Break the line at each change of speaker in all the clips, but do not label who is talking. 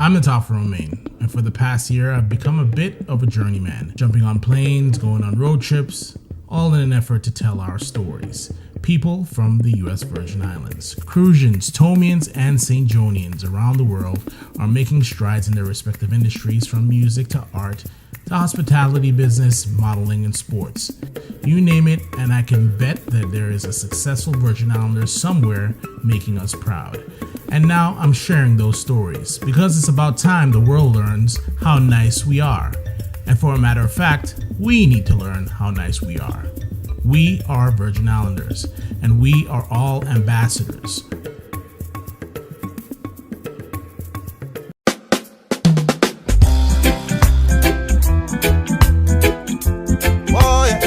I'm Natafa Romain, and for the past year, I've become a bit of a journeyman, jumping on planes, going on road trips, all in an effort to tell our stories. People from the US Virgin Islands. Cruisians, Tomians, and St. Jonians around the world are making strides in their respective industries, from music to art to hospitality, business, modeling, and sports. You name it, and I can bet that there is a successful Virgin Islander somewhere making us proud. And now I'm sharing those stories because it's about time the world learns how nice we are. And for a matter of fact, we need to learn how nice we are. We are Virgin Islanders, and we are all ambassadors.
Oh yeah,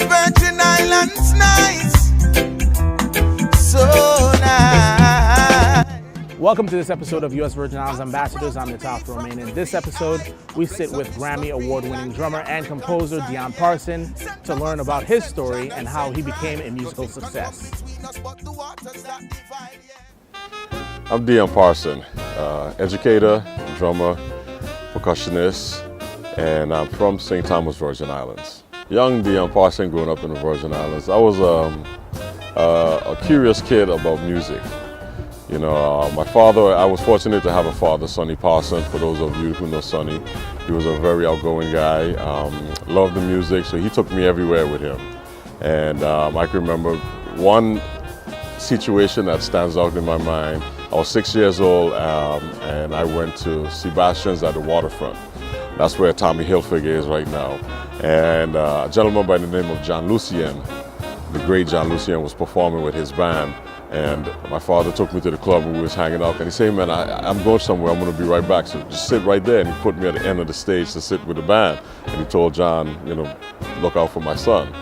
Virgin Islands nice, so nice.
Welcome to this episode of US Virgin Islands Ambassadors. I'm Natafa Romain. In this episode, we sit with Grammy award-winning drummer and composer Dion Parson to learn about his story and how he became a musical success.
I'm Dion Parson, educator, drummer, percussionist, and I'm from St. Thomas, Virgin Islands. Young Dion Parson growing up in the Virgin Islands, I was a curious kid about music. You know, my father, I was fortunate to have a father, Sonny Parson. For those of you who know Sonny, he was a very outgoing guy, loved the music, so he took me everywhere with him. And I can remember one situation that stands out in my mind. I was 6 years old and I went to Sebastian's at the waterfront. That's where Tommy Hilfiger is right now. And a gentleman by the name of John Lucien, the great John Lucien, was performing with his band. And my father took me to the club and we was hanging out, and he said, man, I'm going somewhere, I'm going to be right back, so just sit right there. And he put me at the end of the stage to sit with the band. And he told John, you know, look out for my son.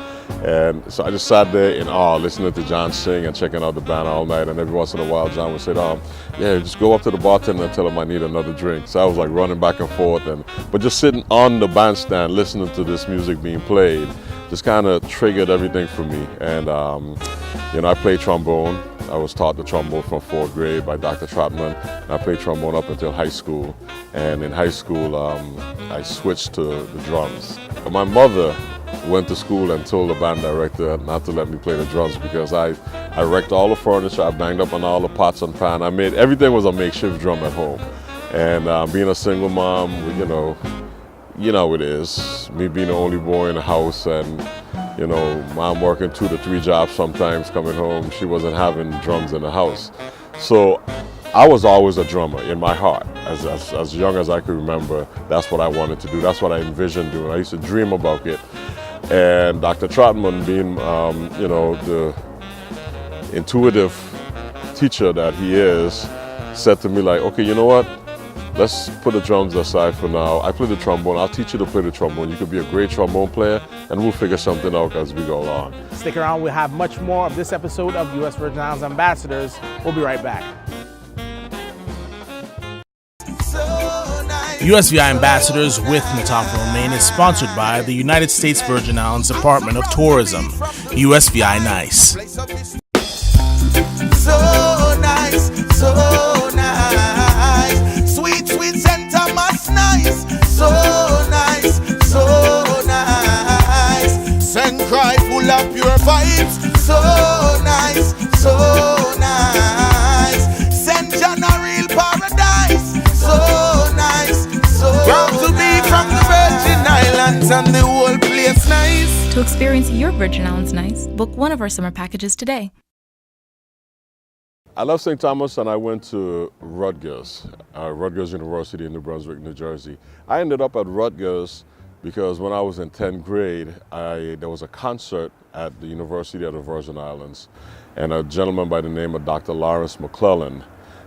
And so I just sat there in awe, listening to John sing and checking out the band all night. And every once in a while, John would say, yeah, just go up to the bartender and tell him I need another drink. So I was like running back and forth, but just sitting on the bandstand, listening to this music being played, just kind of triggered everything for me. And, you know, I played trombone. I was taught the trombone from 4th grade by Dr. Trotman. And I played trombone up until high school. And in high school, I switched to the drums. My mother went to school and told the band director not to let me play the drums because I wrecked all the furniture, I banged up on all the pots and pans. Everything was a makeshift drum at home. And being a single mom, you know how it is. Me being the only boy in the house, and you know, mom working 2 to 3 jobs sometimes, coming home, she wasn't having drums in the house. So I was always a drummer in my heart. As young as I could remember, that's what I wanted to do. That's what I envisioned doing. I used to dream about it. And Dr. Trotman, being, you know, the intuitive teacher that he is, said to me like, okay, you know what? Let's put the drums aside for now. I play the trombone. I'll teach you to play the trombone. You could be a great trombone player, and we'll figure something out as we go along.
Stick around. We'll have much more of this episode of US Virgin Islands Ambassadors. We'll be right back. USVI Ambassadors with Natafa Romain is sponsored by the United States Virgin Islands Department of Tourism. USVI Nice.
So nice, so nice. Sweet, sweet St. Thomas nice. So nice, so nice. Send cry full of pure vibes. So nice, so nice. Send John a real paradise. So nice, so proud to be from the Virgin Islands and the whole place nice.
To experience your Virgin Islands nice, book one of our summer packages today.
I left St. Thomas and I went to Rutgers University in New Brunswick, New Jersey. I ended up at Rutgers because when I was in 10th grade, there was a concert at the University of the Virgin Islands, and a gentleman by the name of Dr. Lawrence McClellan,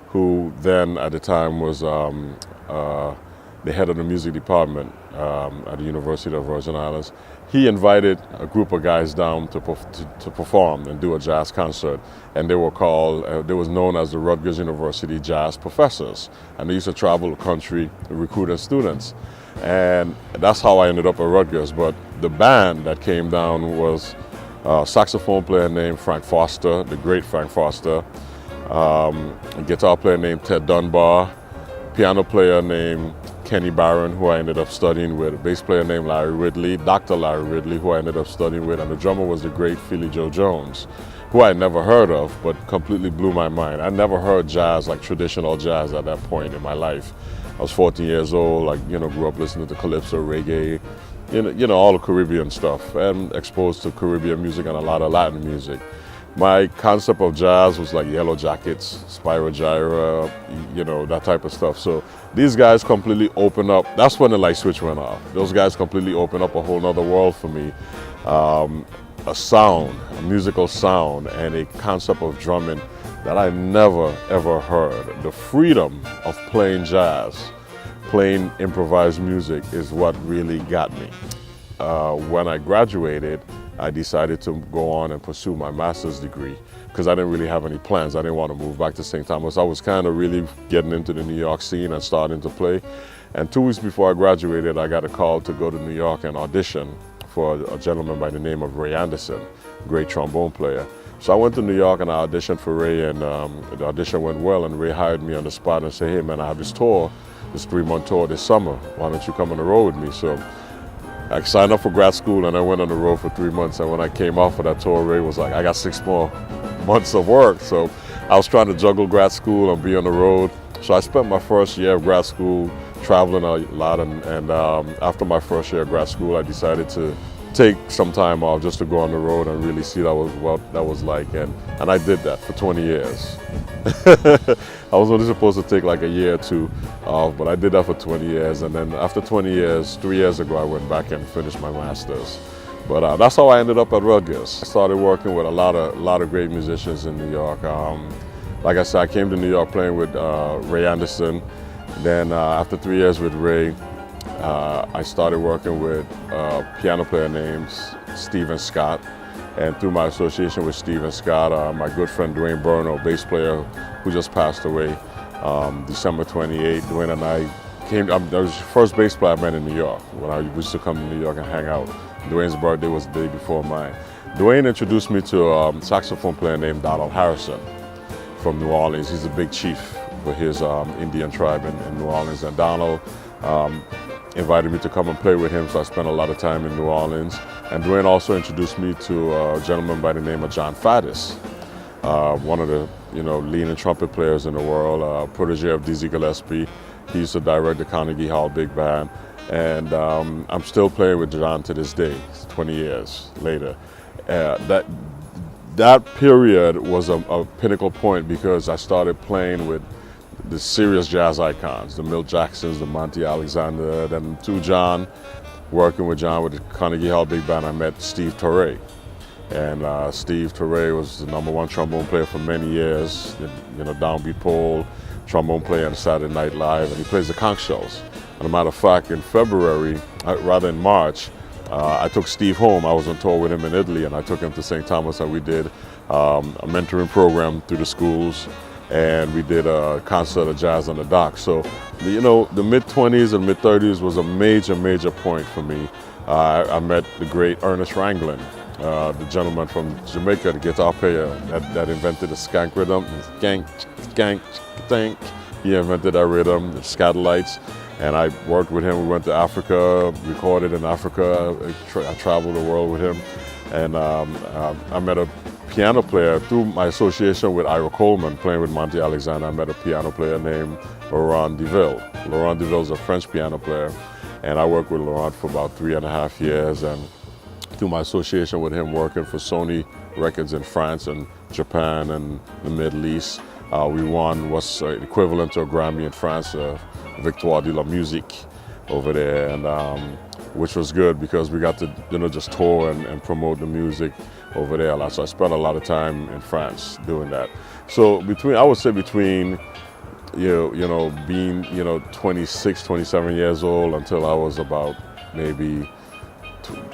who then at the time was the head of the music department at the University of the Virgin Islands, he invited a group of guys down to perform and do a jazz concert. And they were called, they was known as the Rutgers University Jazz Professors. And they used to travel the country recruiting students. And that's how I ended up at Rutgers. But the band that came down was a saxophone player named Frank Foster, the great Frank Foster, a guitar player named Ted Dunbar, piano player named Kenny Barron, who I ended up studying with, a bass player named Larry Ridley, Dr. Larry Ridley, who I ended up studying with, and the drummer was the great Philly Joe Jones, who I had never heard of, but completely blew my mind. I never heard jazz, like traditional jazz at that point in my life. I was 14 years old, like, grew up listening to calypso, reggae, all the Caribbean stuff, and exposed to Caribbean music and a lot of Latin music. My concept of jazz was like Yellow Jackets, Spyro Gyra, that type of stuff. So these guys completely opened up. That's when the light switch went off. Those guys completely opened up a whole nother world for me. A sound, a musical sound, and a concept of drumming that I never ever heard. The freedom of playing jazz, playing improvised music is what really got me. When I graduated, I decided to go on and pursue my master's degree because I didn't really have any plans. I didn't want to move back to St. Thomas. I was kind of really getting into the New York scene and starting to play. And 2 weeks before I graduated, I got a call to go to New York and audition for a gentleman by the name of Ray Anderson, great trombone player. So I went to New York and I auditioned for Ray, and the audition went well, and Ray hired me on the spot and said, hey man, I have this tour, this 3-month tour this summer. Why don't you come on the road with me? So I signed up for grad school and I went on the road for 3 months, and when I came off of that tour, Ray was like, I got 6 more months of work. So I was trying to juggle grad school and be on the road. So I spent my first year of grad school traveling a lot, and after my first year of grad school, I decided to take some time off just to go on the road and really see what that was like, and I did that for 20 years. I was only supposed to take like a year or 2 off, but I did that for 20 years, and then after 20 years, 3 years ago, I went back and finished my master's. But that's how I ended up at Rutgers. I started working with a lot of great musicians in New York. Like I said, I came to New York playing with Ray Anderson. Then after 3 years with Ray, I started working with a piano player named Stephen Scott. And through my association with Stephen Scott, my good friend Dwayne Burno, bass player who just passed away December 28, Dwayne and I came, that was the first bass player I met in New York when I used to come to New York and hang out. Dwayne's birthday was the day before mine. Dwayne introduced me to a saxophone player named Donald Harrison from New Orleans. He's a big chief for his Indian tribe in New Orleans, and Donald invited me to come and play with him, so I spent a lot of time in New Orleans. And Dwayne also introduced me to a gentleman by the name of John Faddis, one of the leading trumpet players in the world, protege of Dizzy Gillespie. He used to direct the Carnegie Hall Big Band, and I'm still playing with John to this day, 20 years later. That period was a pinnacle point because I started playing with the serious jazz icons, the Milt Jacksons, the Monty Alexander. Then through John, working with John with the Carnegie Hall Big Band, I met Steve Torre. And Steve Torre was the #1 trombone player for many years, downbeat pole, trombone player on Saturday Night Live, and he plays the conch shells. As a matter of fact, in February, rather in March, I took Steve home. I was on tour with him in Italy, and I took him to St. Thomas, and we did a mentoring program through the schools, and we did a concert of Jazz on the Dock. So, the mid-20s and mid-30s was a major, major point for me. I met the great Ernest Ranglin, the gentleman from Jamaica, the guitar player that invented the skank rhythm, skank, skank, skank. He invented that rhythm, the scatolites. And I worked with him. We went to Africa, recorded in Africa. I traveled the world with him. And I met a piano player through my association with Ira Coleman, playing with Monty Alexander. I met a piano player named Laurent Deville. Laurent Deville is a French piano player. And I worked with Laurent for about 3.5 years. And through my association with him working for Sony Records in France and Japan and the Middle East, we won what's equivalent to a Grammy in France, Victoire de la Musique over there, and which was good because we got to just tour and promote the music over there. So I spent a lot of time in France doing that. So I would say between being 26, 27 years old until I was about maybe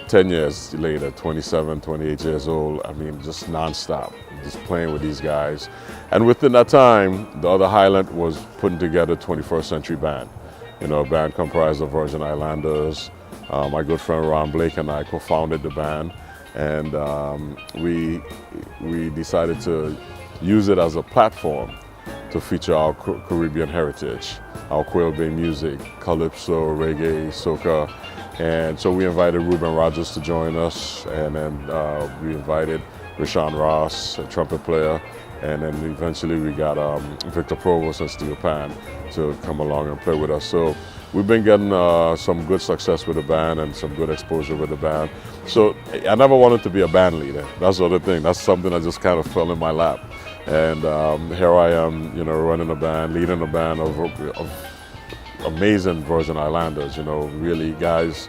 10 years later, 27, 28 years old, I mean, just nonstop, just playing with these guys. And within that time, the other highlight was putting together 21st Century Band, a band comprised of Virgin Islanders. My good friend Ron Blake and I co-founded the band, and we decided to use it as a platform to feature our Caribbean heritage, our Quail Bay music, calypso, reggae, soca. And so we invited Ruben Rogers to join us, and then we invited Rashawn Ross, a trumpet player, and then eventually we got Victor Provost and Steel Pan to come along and play with us. So we've been getting some good success with the band and some good exposure with the band. So I never wanted to be a band leader. That's the other thing. That's something that just kind of fell in my lap. And here I am, you know, running a band, leading a band of amazing Virgin Islanders, you know, really guys,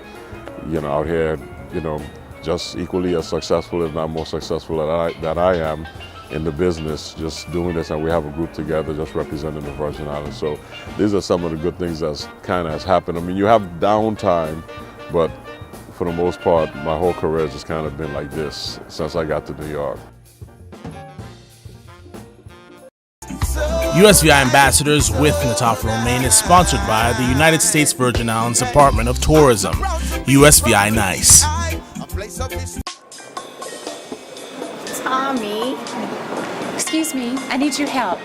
you know, out here, you know, just equally as successful, if not more successful than I am in the business, just doing this, and we have a group together just representing the Virgin Islands. So these are some of the good things that's kind of has happened. I mean, you have downtime, but for the most part, my whole career has just kind of been like this since I got to New York.
USVI Ambassadors with Nataf Romaine is sponsored by the United States Virgin Islands Department of Tourism, USVI Nice.
Tommy, excuse me, I need your help.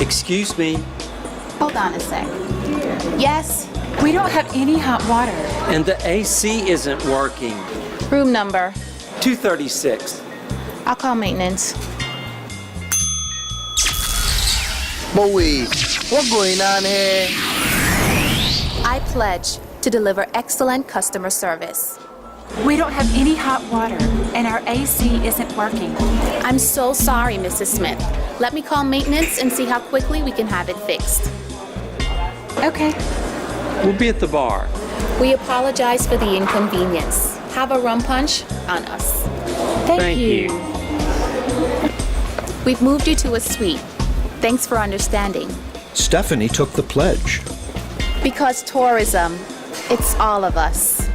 Excuse me,
Hold on a sec. Yes, we don't have any hot water.
and the AC isn't working.
Room number.
236.
I'll call maintenance.
Bowie, what's going on here?
I pledge to deliver excellent customer service.
We don't have any hot water, and our AC isn't working.
I'm so sorry, Mrs. Smith. Let me call maintenance and see how quickly we can have it fixed.
Okay.
We'll be at the bar.
We apologize for the inconvenience. Have a rum punch on us.
Thank you.
We've moved you to a suite. Thanks for understanding.
Stephanie took the pledge.
Because tourism, it's all of us.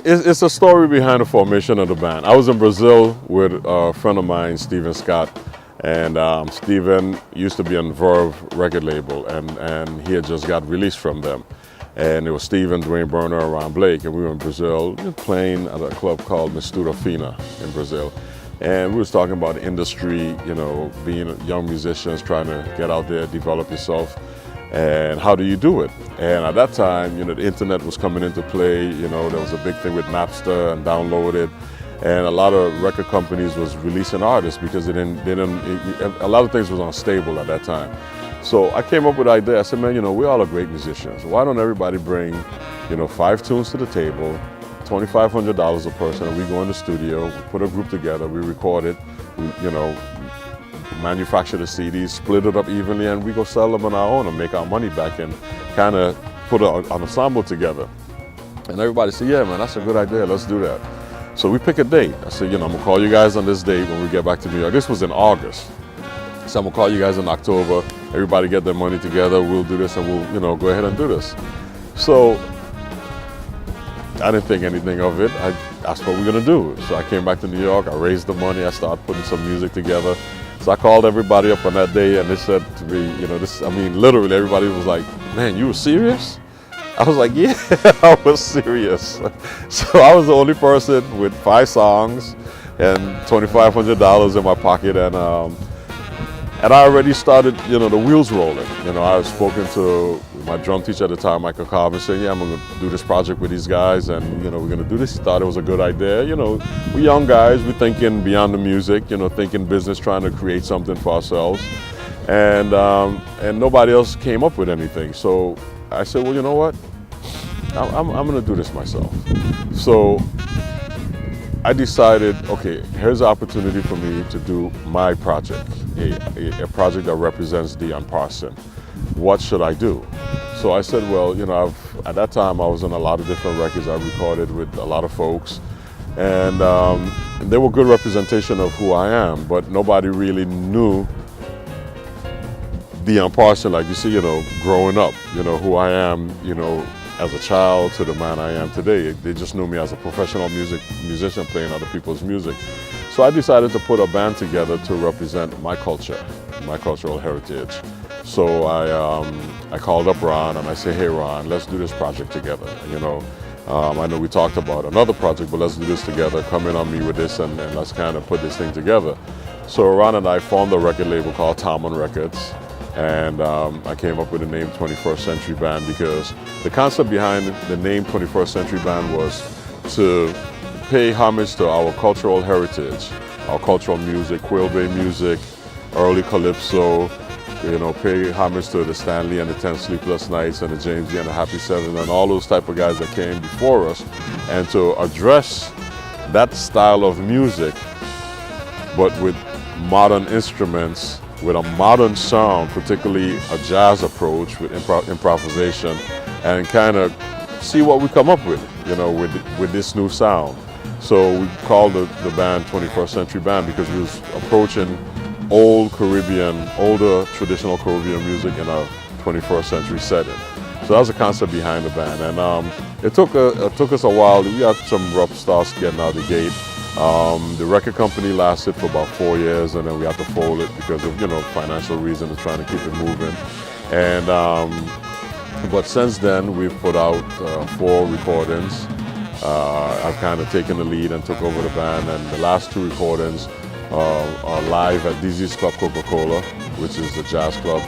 It's a story behind the formation of the band. I was in Brazil with a friend of mine, Steven Scott, and Steven used to be on Verve record label, and he had just got released from them. And it was Steven, Dwayne Burner, and Ron Blake, and we were in Brazil playing at a club called Mistura Fina in Brazil. And we was talking about the industry, you know, being young musicians, trying to get out there, develop yourself, and how do you do it? And at that time, you know, the internet was coming into play, you know, there was a big thing with Napster and Download It. And a lot of record companies was releasing artists because a lot of things was unstable at that time. So I came up with the idea, I said, man, you know, we all are great musicians. Why don't everybody bring, you know, 5 tunes to the table, $2,500 a person, and we go in the studio, we put a group together, we record it, we, you know, manufacture the CDs, split it up evenly, and we go sell them on our own and make our money back and kind of put an ensemble together. And everybody said, yeah, man, that's a good idea, let's do that. So we pick a date. I said, you know, I'm gonna call you guys on this date when we get back to New York. This was in August. So I'm gonna call you guys in October, everybody get their money together, we'll do this and we'll, you know, go ahead and do this. So I didn't think anything of it. That's what we're gonna do. So I came back to New York, I raised the money, I started putting some music together. So I called everybody up on that day and they said to me, you know, this, I mean, literally everybody was like, man, you were serious? I was like, yeah, I was serious. So I was the only person with 5 songs and $2,500 in my pocket, and I already started, you know, the wheels rolling. You know, I was spoken to my drum teacher at the time, Michael Carvin, saying, yeah, I'm gonna do this project with these guys, and, you know, we're gonna do this. He thought it was a good idea. You know, we're young guys, we're thinking beyond the music, you know, thinking business, trying to create something for ourselves. And nobody else came up with anything. So I said, well, you know what? I'm gonna do this myself. So I decided, okay, here's an opportunity for me to do my project, a project that represents Dion Parson. What should I do? So I said, well, you know, at that time I was on a lot of different records. I recorded with a lot of folks, and they were good representation of who I am, but nobody really knew Dion Parson, like you see, you know, growing up, you know, who I am, you know, as a child to the man I am today. They just knew me as a professional musician playing other people's music. So I decided to put a band together to represent my culture, my cultural heritage. So I called up Ron and I said, hey Ron, let's do this project together, you know. I know we talked about another project, but let's do this together. Come in on me with this and let's kind of put this thing together. So Ron and I formed a record label called Talmon Records. And I came up with the name 21st Century Band because the concept behind the name 21st Century Band was to pay homage to our cultural heritage, our cultural music, Quail Bay music, early calypso, you know, pay homage to the Stanley and the 10 Sleepless Nights and the James D and the Happy Seven and all those type of guys that came before us, and to address that style of music, but with modern instruments, with a modern sound, particularly a jazz approach with improvisation, and kind of see what we come up with, you know, with this new sound. So we called the band 21st Century Band because we was approaching older traditional Caribbean music in a 21st century setting. So that was the concept behind the band, and it took us a while. We had some rough starts getting out of the gate. The record company lasted for about 4 years, and then we had to fold it because of, you know, financial reasons, trying to keep it moving. And but since then, we've put out 4 recordings. I've kind of taken the lead and took over the band, and the last 2 recordings are live at DZ's Club Coca-Cola, which is the jazz club.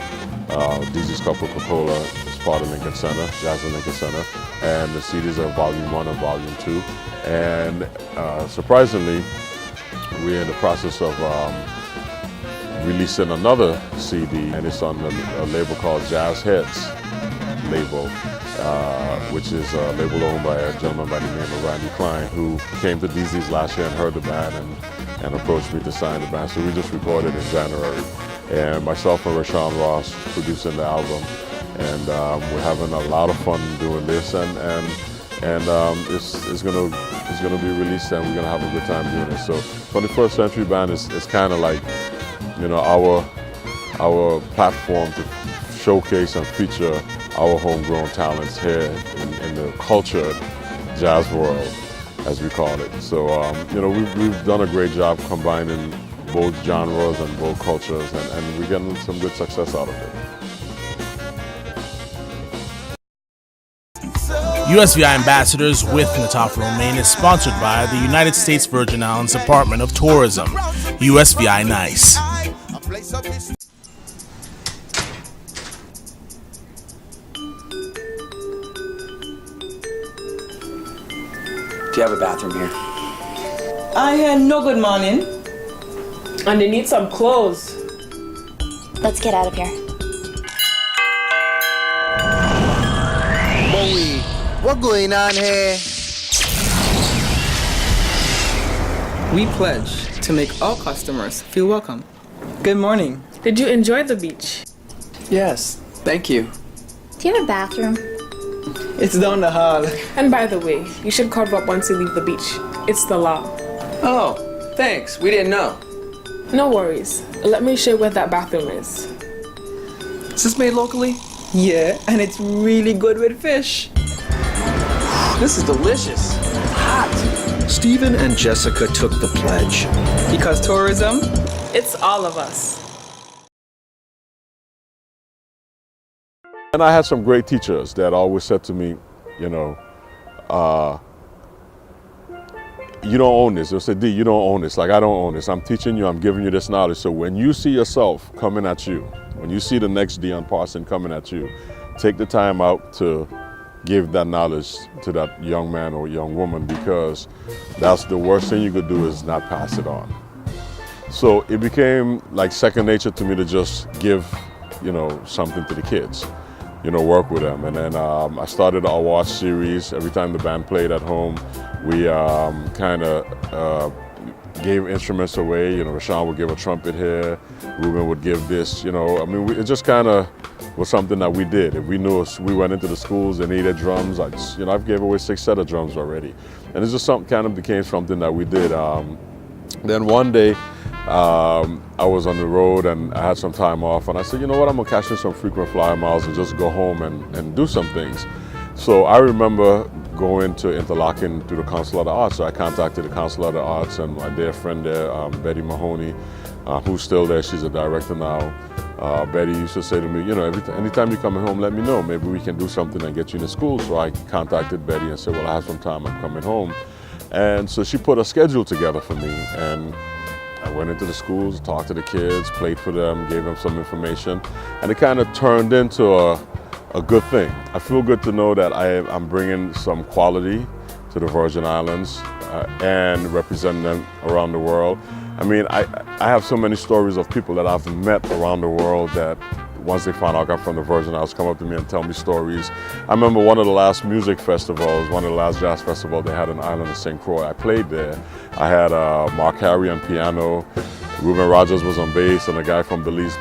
DZ's Club Coca-Cola is part of Lincoln Center, Jazz in Lincoln Center, and the CDs are Volume 1 and Volume 2. And surprisingly, we're in the process of releasing another CD, and it's on a label called Jazz Heads label, which is a label owned by a gentleman by the name of Randy Klein, who came to DZ's last year and heard the band and approached me to sign the band. So we just recorded in January, and myself and Rashawn Ross producing the album, and we're having a lot of fun doing this, and it's gonna be released, and we're gonna have a good time doing it. So 21st Century Band is kind of like, you know, our platform to showcase and feature our homegrown talents here in the cultured jazz world, as we call it. So you know, we've done a great job combining both genres and both cultures, and we're getting some good success out of it.
USVI Ambassadors with Nataf Romaine is sponsored by the United States Virgin Islands Department of Tourism. USVI Nice.
Do you have a bathroom here?
I had no good morning. And you need some clothes.
Let's get out of here.
Bowie, what's going on here?
We pledge to make all customers feel welcome. Good morning.
Did you enjoy the beach?
Yes, thank you.
Do you have a bathroom?
It's down the hall.
And by the way, you should cover up once you leave the beach. It's the law.
Oh, thanks. We didn't know.
No worries. Let me show you where that bathroom is.
Is this made locally?
Yeah, and it's really good with fish.
This is delicious. Hot.
Stephen and Jessica took the pledge.
Because tourism,
It's all of us.
And I had some great teachers that always said to me, you know, you don't own this. They'll say, D, you don't own this. Like, I don't own this. I'm teaching you, I'm giving you this knowledge. So when you see yourself coming at you, when you see the next Dion Parson coming at you, take the time out to give that knowledge to that young man or young woman, because that's the worst thing you could do is not pass it on. So it became like second nature to me to just give, you know, something to the kids, you know, work with them. And then I started our watch series. Every time the band played at home, we kind of gave instruments away. You know, Rashawn would give a trumpet here, Ruben would give this, you know. I mean, it just kind of was something that we did. If we knew we went into the schools and needed drums, I've gave away 6 sets of drums already. And it's just something kind of became something that we did. Then one day, I was on the road and I had some time off, and I said, you know what, I'm gonna cash in some frequent flyer miles and just go home and do some things. So I remember going to Interlaken through the Council of the Arts. So I contacted the Council of the Arts and my dear friend there, Betty Mahoney, who's still there. She's a director now. Betty used to say to me, you know, anytime you're coming home, let me know. Maybe we can do something and get you into school. So I contacted Betty and said, well, I have some time, I'm coming home. And so she put a schedule together for me. And I went into the schools, talked to the kids, played for them, gave them some information. And it kind of turned into a good thing. I feel good to know that I'm bringing some quality to the Virgin Islands and representing them around the world. I mean, I have so many stories of people that I've met around the world that once they find out I'm from the Virgin Islands, come up to me and tell me stories. I remember one of the last music festivals, one of the last jazz festivals they had in the island of St. Croix. I played there. I had Mark Harry on piano, Ruben Rogers was on bass, and a guy from Belize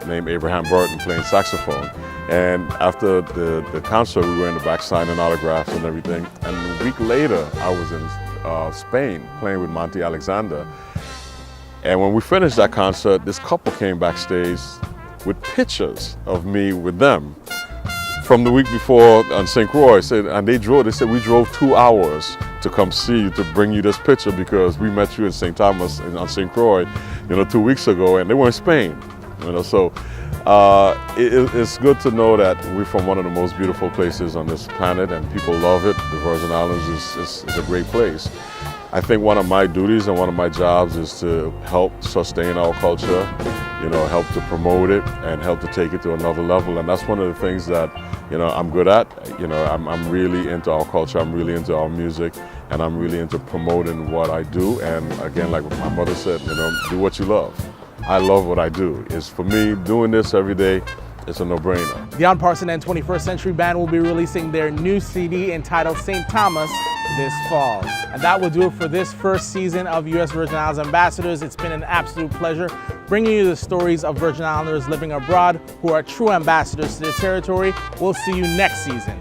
named Abraham Burton playing saxophone. And after the concert, we were in the back signing autographs and everything. And a week later, I was in Spain playing with Monty Alexander. And when we finished that concert, this couple came backstage with pictures of me with them from the week before on St. Croix. They said, we drove 2 hours to come see you, to bring you this picture because we met you in St. Thomas on St. Croix, 2 weeks ago, and they were in Spain. So it's good to know that we're from one of the most beautiful places on this planet and people love it. The Virgin Islands is a great place. I think one of my duties and one of my jobs is to help sustain our culture, help to promote it and help to take it to another level. And that's one of the things that, I'm good at. I'm really into our culture, I'm really into our music, and I'm really into promoting what I do. And again, like my mother said, do what you love. I love what I do. For me, doing this every day, it's a no-brainer.
The On Parson and 21st Century Band will be releasing their new CD entitled St. Thomas this fall. And that will do it for this first season of US Virgin Islands Ambassadors. It's been an absolute pleasure bringing you the stories of Virgin Islanders living abroad who are true ambassadors to the territory. We'll see you next season.